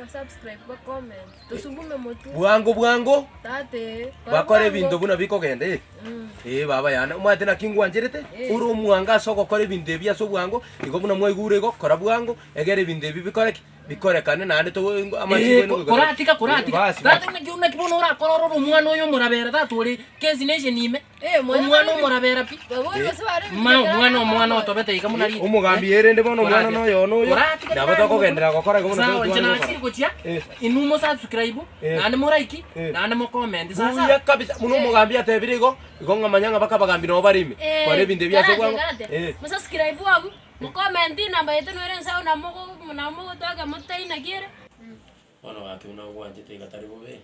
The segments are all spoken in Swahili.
subscribe ba comment tusubume motu bwango tate bakore bintu buna bikogende baba yana umate na kingwanjerete uri umwanga soko kore bintu bya so bwango iko buna mwaigure go kora bwango egere bintu bikoreke bikorekane nande to amachigwe no kuratika tata na kibono ora kororo umwana uyu murabera taturi kezi neje nime umwana murabera pi umwana otobete ikamunari umugambi yerende bono umwana no yono yo nabo tokogendera gokora go no jina chirikuchia inumo subscribe nande muraiki nande mo comment sasa ya kabisa muno umugambi atebirigo igonga manyanga baka bagambi no barime kore bintu bya so bwango musubscribe wabu mukomenti namba yetu nwere sawa na mugo toga mutaina kire ono wake unagwanje tega taribo be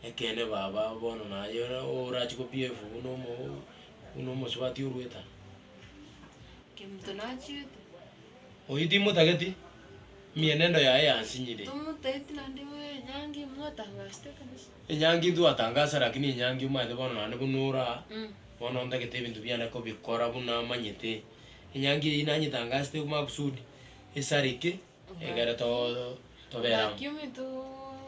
ekene baba bono na yora ora chiko pf uno mo swati urweta kimtonachi oidi mutageti mienendo ya ansinyire tumuteti nandiwe nyangi mwatangaste kabisa nyangi ndu atangasa lakini nyangi umaide bono nande bunura bono ndagete bintu byana ko bikora buna manyete nyangi inanyi tangaste makusudi esarike egara to vera kimi to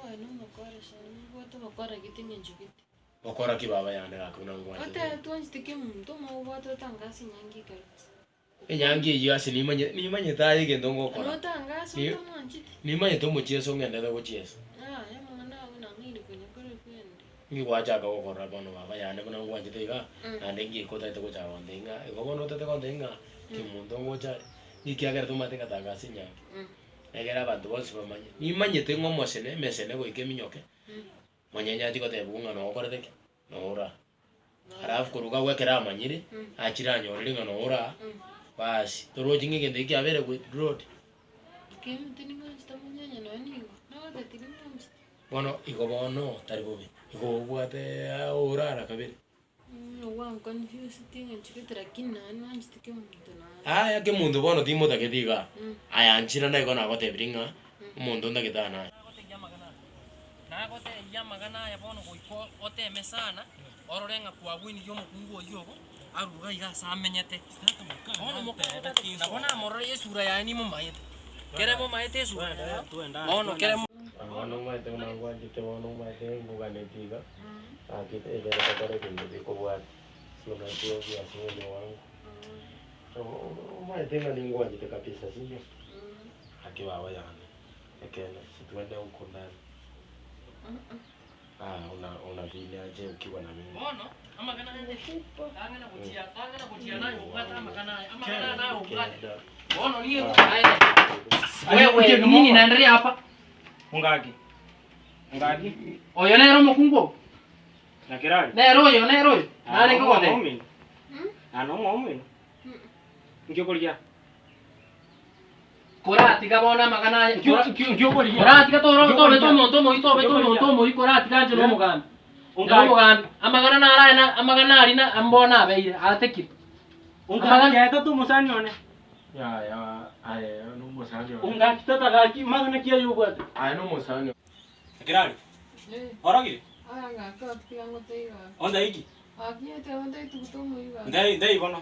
ano makora shani boto makora gitinye njukiti bakora ki baba yande akuna ngwanje ate tuanstike muntu maboto tangasi nyangi ka nyangi yasi ni manye tayi gendo ngoko no tangasa to manchiti ni manye to muchieso ngende go chieso ya mwana una ngiri kwenye kore kwende ngi wacha ga gokora bono baba yande kuna ngwanje tega ande ngi ko taite ko chawa ndenga ego bono tete ko ndenga ki muntu ngocha ni kiagera to matenga tangasi nyangi egera abantu bose bamanye ni manye tengo mosene mesene go ikeminyoke manyanya tiko te bunga no okore teke no ora arafu kuruga gwekera amanyire akira nyorire ngano ora basi toro jinge gende ki abere go road kimi tininga stamanya no nigo no te tininga bono iko bono taribobe iko bwate ora ara kabere I'm confused thing and chicken lakini nani wanjitike muntu na aya ke muntu bono timo taketiga aya anchira na ikona gote bringa muntu ndakitana na gote yamagana ya bono goiko oteme sana ororenga kwa bwini yo mukungu yogo aruga iga samenyete bono mukata na bona morore yesura ya ni mumayete kere mumayete sura bono kere bono mayete una ngwanje bono mayete ngugane tiga akite ele kore bindu ko bwa sio tio ya sio wangu mayete ngani ngwanje kabisa sio akiwa wayane ekele situende huko ndani una vile aje ukiwa na mimi bono ama kana ende tangana kutia nayo ukata ama kana nayo ukata bono niye wewe nini naendelea hapa Ungaki oyo nero mukungo na kirali nero nale ngote ano momen ngyo kolya korati gabona magana ngyo kolya korati gato mo korati ganje no mugambi umugambi amagana nara amagana alina ambona abeire atekire ungaki ya to musani one ya aye no musani ungaki tata gaki magana kiya yobwate aye no musani kirali oragi anga ka piango teiga onda iki akiete onda tukutomo iga ndai bono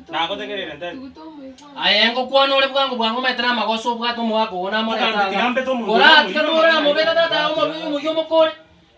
na gotegerere ndai tukutomo iga aye ngo kuona ule bwango metra magoso bwato mwako ona mona tigambe to mu korati gatora mo beta tata mo yo mokore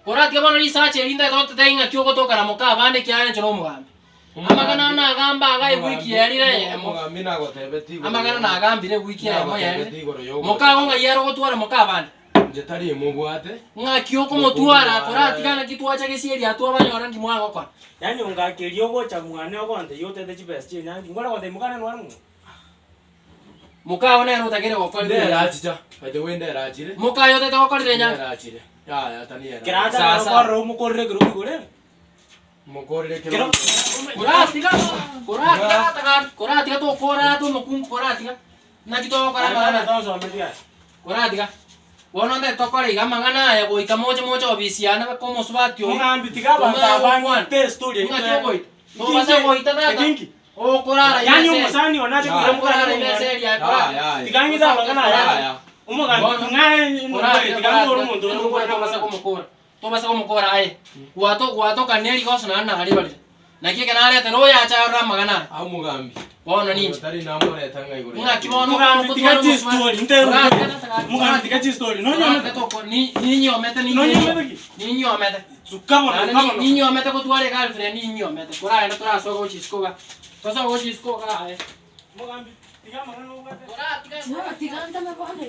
korati gabona research erinda to tenga kyoko to kana moka bande kyane chino mugambi amagana na agamba agai wiki yarire mugambi na gotebeti amagana na agambire wiki ya mo yarire moka ngo yaro gotwara moka bande jetari mugwate nga kyoko motwara korati kana kitwacha gesieri atwa banyora ngimwa gokora yani ungaki yogo cha mwane ogonde yote de chibes chi nyangi ngora gonde mukana nwaru moka ona ero tagere gokora ndera achicha bade wende rachire moka yote gokora nyanga rachire ya taniera kirata sasa mukorre guru gore mukorre kero korati to kora to mukun korati na kito kora kana to so media korati wono nde tokore igamagana ya goika moja obisiana como sbatio ngambi tigaba tabani te story ngakyo to basa goita data o korara yani umusani onaje korara imeseri ya tigangi da magana ya umugambi ngai tigangi oro muntu to basa como kora ai wato kaneli gosona na hari bali nakie kana ale te roya cha ra magana amugambi Bono ninyi. Tari namore tanga iguri. Nga kibono Mugambi tigachi story. Mugambi tigachi story. No nyomete. Ninyi omete ninyi. No nyomete. Ninyi omete. Sukamo no. Ninyi omete ko tware girlfriend ninyi omete. Kora enda tora sogo chiskoga. Tosa go chiskoga. Mugambi tigama no. Kora tigama. Tiganta me pone.